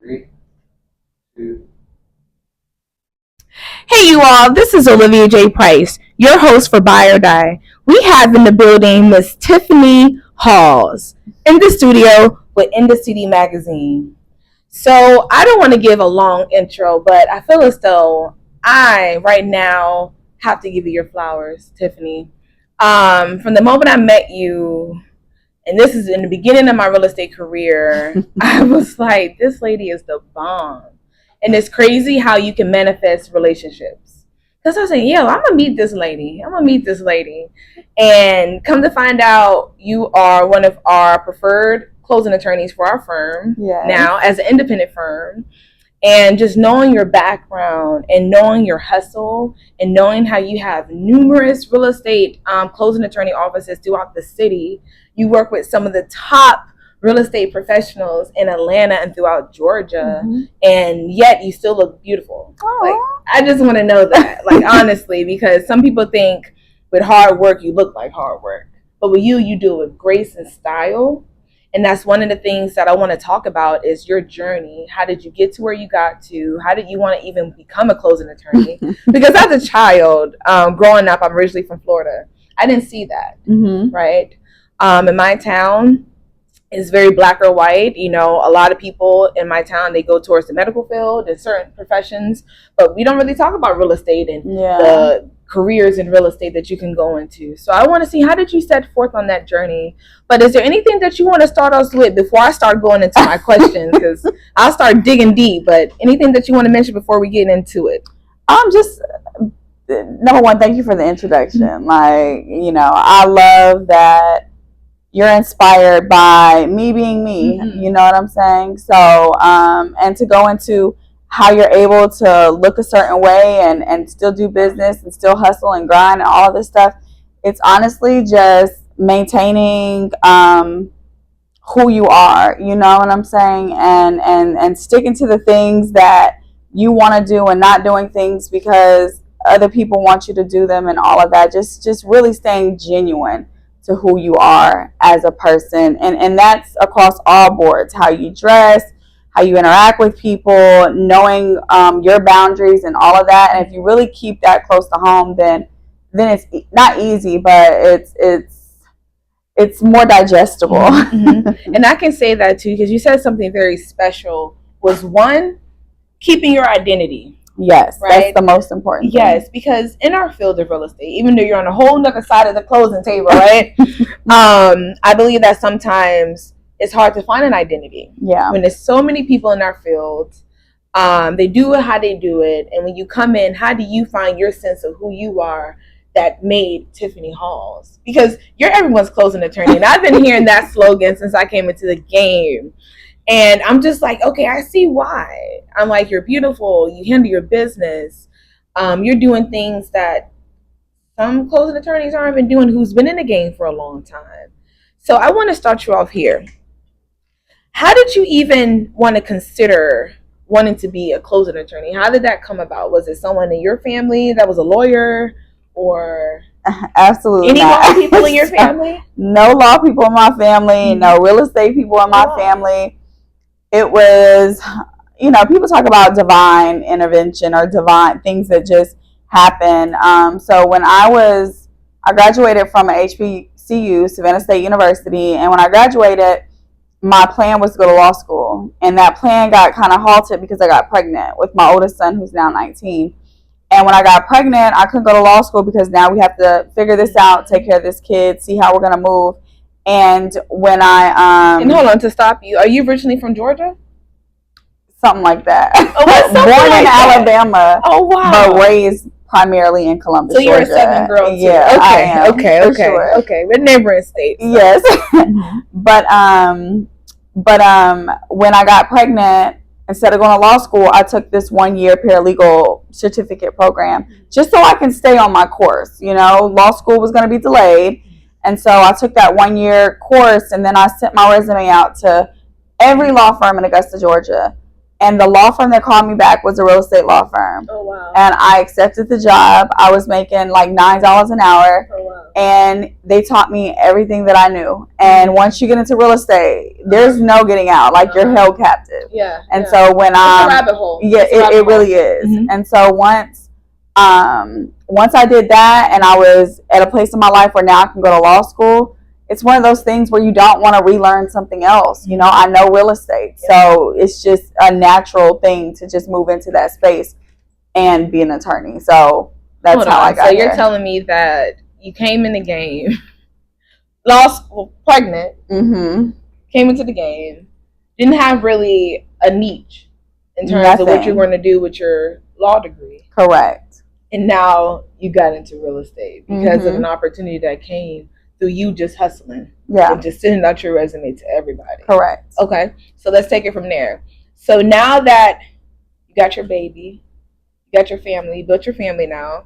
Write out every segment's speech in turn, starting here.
3, 2. Hey you all, this is Olivia J. Price, your host for Buy or Die. We have in the building Miss Tiffani Hawes in the studio with In the City magazine. So I don't want to give a long intro, but I feel as though I right now have to give you your flowers, Tiffani. From the moment I met you, and this is in the beginning of my real estate career, I was like, this lady is the bomb. And it's crazy how you can manifest relationships. Because I was like, yo, I'm going to meet this lady. And come to find out, you are one of our preferred closing attorneys for our firm now as an independent firm. And just knowing your background and knowing your hustle and knowing how you have numerous real estate closing attorney offices throughout the city. You work with some of the top real estate professionals in Atlanta and throughout Georgia, and yet you still look beautiful. Like, I just want to know that, like, honestly, because some people think with hard work you look like hard work, but with you do it with grace and style. And that's one of the things that I want to talk about is your journey. How did you get to where you got to? How did you want to even become a closing attorney? Because as a child, growing up, I'm originally from Florida. I didn't see that, right? In my town, it's very black or white. You know, a lot of people in my town, they go towards the medical field and certain professions, but we don't really talk about real estate and the careers in real estate that you can go into. So I want to see, how did you set forth on that journey? But is there anything that you want to start us with before I start going into my questions? Because I'll start digging deep, but anything that you want to mention before we get into it? Just number one, thank you for the introduction. Like, you know, I love that you're inspired by me being me. You know what I'm saying? So, and to go into how you're able to look a certain way and still do business and still hustle and grind and all this stuff. It's honestly just maintaining who you are, you know what I'm saying? And sticking to the things that you want to do and not doing things because other people want you to do them and all of that. Just really staying genuine to who you are as a person. And that's across all boards, how you dress, how you interact with people, knowing your boundaries and all of that. And if you really keep that close to home, then it's not easy, but it's more digestible. And I can say that too, because you said something very special, was one, keeping your identity. Yes, right? That's the most important thing. Yes, because in our field of real estate, even though you're on a whole other side of the closing table, right? I believe that sometimes it's hard to find an identity. Yeah. When there's so many people in our field, they do it how they do it. And when you come in, how do you find your sense of who you are that made Tiffani Hawes? Because you're everyone's closing attorney. And I've been hearing that slogan since I came into the game. And I'm just like, okay, I see why. I'm like, you're beautiful. You handle your business. You're doing things that some closing attorneys aren't even doing who's been in the game for a long time. So I want to start you off here. How did you even want to consider wanting to be a closing attorney? How did that come about? Was it someone in your family that was a lawyer, or absolutely any not. law people in your family? No law people in my family, no real estate people in my family. It was, you know, people talk about divine intervention or divine things that just happen. So when I graduated from an HBCU, Savannah State University, and when I graduated, my plan was to go to law school, and that plan got kind of halted because I got pregnant with my oldest son, who's now 19. And when I got pregnant, I couldn't go to law school because now we have to figure this out, take care of this kid, see how we're going to move. And when and hold on, to stop you, are you originally from Georgia? Something like that. Oh, born in Alabama. Oh, wow. But raised primarily in Columbus, so you're Georgia. a Southern girl too. Yeah, okay. Sure. Okay, we're neighboring states. So. Yes. But when I got pregnant, instead of going to law school, I took this 1-year paralegal certificate program just so I can stay on my course. You know, law school was going to be delayed. And so I took that 1-year course, and then I sent my resume out to every law firm in Augusta, Georgia. And the law firm that called me back was a real estate law firm. Oh, wow. And I accepted the job. I was making like $9 an hour. Oh, wow. And they taught me everything that I knew. And once you get into real estate, there's no getting out. Like, you're held captive. Yeah. And so when it's a rabbit hole. Yeah, it really is. And so once I did that, and I was at a place in my life where now I can go to law school, it's one of those things where you don't want to relearn something else. You know, I know real estate, so it's just a natural thing to just move into that space and be an attorney. So that's how I got So here. you're telling me that you came in the game, law school, pregnant, came into the game, didn't have really a niche in terms of what you're going to do with your law degree. Correct. And now you got into real estate because of an opportunity that came through you just hustling. Yeah. And just sending out your resume to everybody. Correct. Okay. So let's take it from there. So now that you got your baby, you got your family, you built your family now,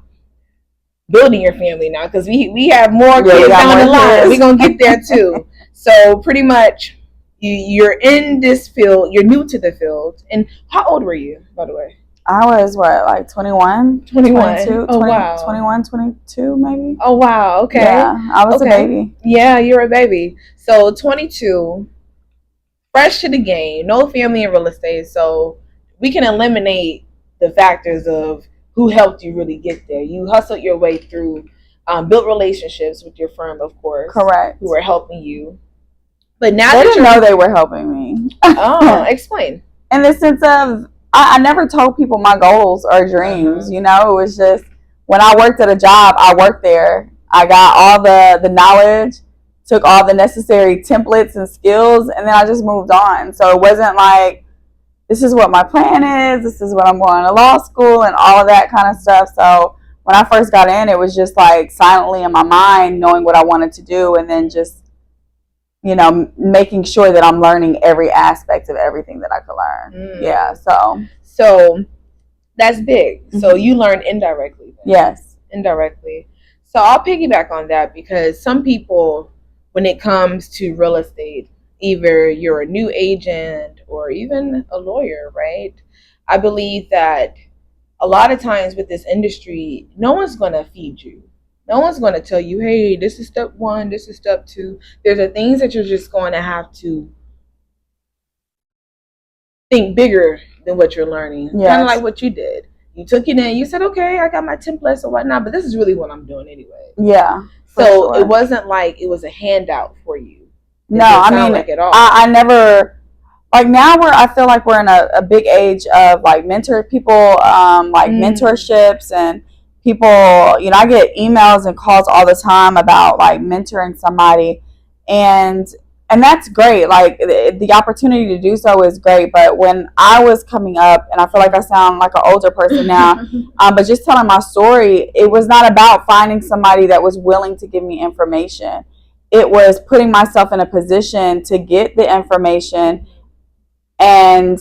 building your family now, because we have more kids down the line. We're going to get there too. So pretty much you're in this field. You're new to the field. And how old were you, by the way? I was, like 21? 22? Oh, wow. 21, 22 maybe? Oh, wow. Okay. Yeah, I was a baby. Yeah, you're a baby. So 22, fresh to the game, no family in real estate. So we can eliminate the factors of who helped you really get there. You hustled your way through, built relationships with your firm, of course. Correct. Who were helping you. But now they didn't know they were helping me. Oh, explain. In the sense of, I never told people my goals or dreams. You know, it was just when I worked at a job, I worked there. I got all the knowledge, took all the necessary templates and skills, and then I just moved on. So it wasn't like, this is what my plan is, this is what I'm going to law school and all of that kind of stuff. So when I first got in, it was just like silently in my mind, knowing what I wanted to do, and then just, you know, making sure that I'm learning every aspect of everything that I could learn. Yeah, so that's big. So you learned indirectly then. Yes. Indirectly. So I'll piggyback on that, because some people, when it comes to real estate, either you're a new agent or even a lawyer, right? I believe that a lot of times with this industry, no one's going to feed you. No one's going to tell you, hey, this is step 1, this is step 2. There's the things that you're just going to have to think bigger than what you're learning. Yes. Kind of like what you did. You took it in, you said, okay, I got my templates or whatnot, but this is really what I'm doing anyway. Yeah. So it wasn't like it was a handout for you. No, I mean, like at all. I never, like now I feel like we're in a big age of like people, like mentorships and people, you know, I get emails and calls all the time about like mentoring somebody, and that's great. Like the opportunity to do so is great. But when I was coming up, and I feel like I sound like an older person now, but just telling my story, it was not about finding somebody that was willing to give me information. It was putting myself in a position to get the information and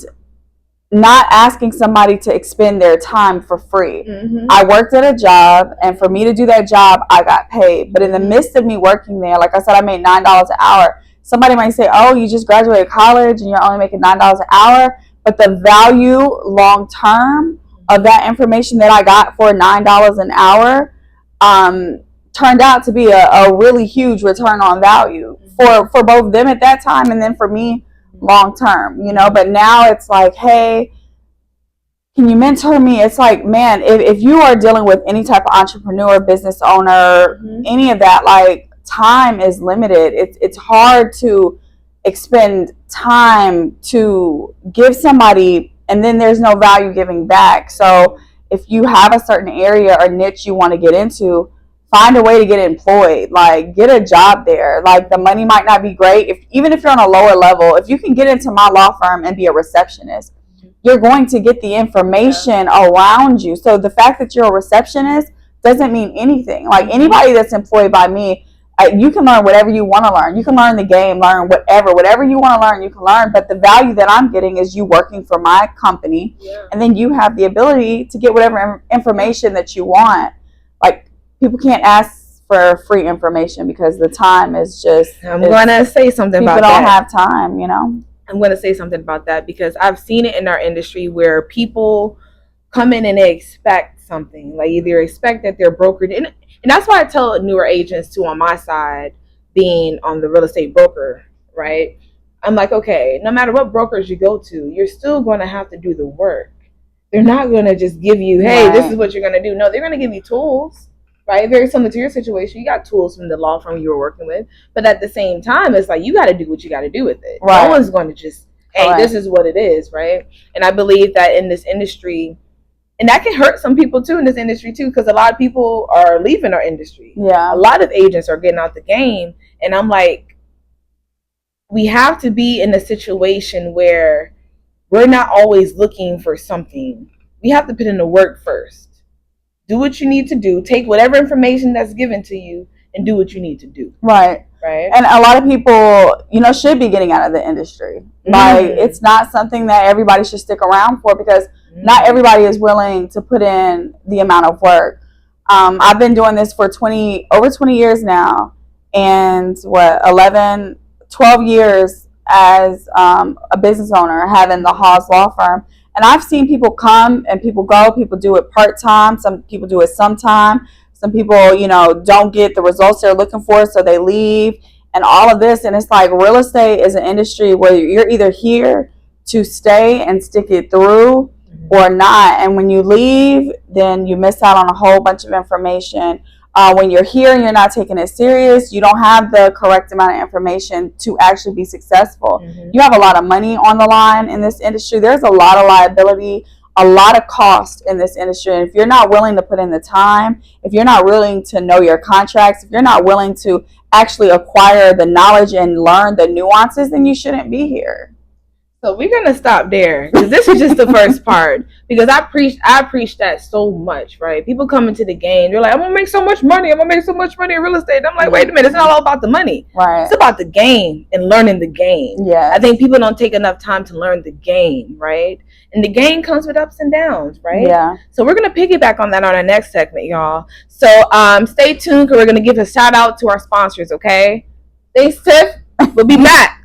not asking somebody to expend their time for free. I worked at a job, and for me to do that job, I got paid. But in the midst of me working there, like I said, I made $9 an hour. Somebody might say, oh, you just graduated college and you're only making $9 an hour. But the value long term of that information that I got for $9 an hour turned out to be a really huge return on value for both them at that time, and then for me long term, you know. But now it's like, hey, can you mentor me? It's like, man, if you are dealing with any type of entrepreneur, business owner, any of that, like, time is limited. It's hard to expend time to give somebody, and then there's no value giving back. So if you have a certain area or niche you want to get into, find a way to get employed. Like, get a job there. Like, the money might not be great. Even if you're on a lower level, if you can get into my law firm and be a receptionist, you're going to get the information around you. So the fact that you're a receptionist doesn't mean anything. Like, anybody that's employed by me, you can learn whatever you want to learn. You can learn the game, learn whatever you want to learn, you can learn. But the value that I'm getting is you working for my company, and then you have the ability to get whatever information that you want. Like, people can't ask for free information because the time is just... I'm going to say something about that. People don't have time, you know? I'm going to say something about that because I've seen it in our industry where people come in and they expect something. Like, either expect that they're brokered. And And that's why I tell newer agents too, on my side, being on the real estate broker, right? I'm like, okay, no matter what brokers you go to, you're still going to have to do the work. They're not going to just give you, hey, this is what you're going to do. No, they're going to give you tools, right? Very similar to your situation. You got tools from the law firm you were working with. But at the same time, it's like, you got to do what you got to do with it. Right. No one's going to just, hey, this is what it is, right? And I believe that in this industry, and that can hurt some people too in this industry too, because a lot of people are leaving our industry. Yeah. A lot of agents are getting out the game. And I'm like, we have to be in a situation where we're not always looking for something. We have to put in the work first. Do what you need to do. Take whatever information that's given to you and do what you need to do. Right. Right. And a lot of people, you know, should be getting out of the industry. Like, it's not something that everybody should stick around for, because not everybody is willing to put in the amount of work. I've been doing this for over 20 years now, and 12 years as a business owner, having the Hawes Law Firm. And I've seen people come and people go. People do it part-time. Some people do it sometime. Some people, you know, don't get the results they're looking for, so they leave, and all of this. And it's like, real estate is an industry where you're either here to stay and stick it through or not. And when you leave, then you miss out on a whole bunch of information. When you're here and you're not taking it serious, you don't have the correct amount of information to actually be successful. You have a lot of money on the line in this industry. There's a lot of liability, a lot of cost in this industry. And if you're not willing to put in the time, if you're not willing to know your contracts, if you're not willing to actually acquire the knowledge and learn the nuances, then you shouldn't be here. So we're going to stop there, because this is just the first part, because I preach that so much, right? People come into the game, they're like, I'm going to make so much money. I'm going to make so much money in real estate. And I'm like, wait a minute, it's not all about the money. Right. It's about the game and learning the game. Yeah. I think people don't take enough time to learn the game, right? And the game comes with ups and downs, right? Yeah. So we're going to piggyback on that on our next segment, y'all. So stay tuned, because we're going to give a shout out to our sponsors, okay? Thanks, Tiff. We'll be back.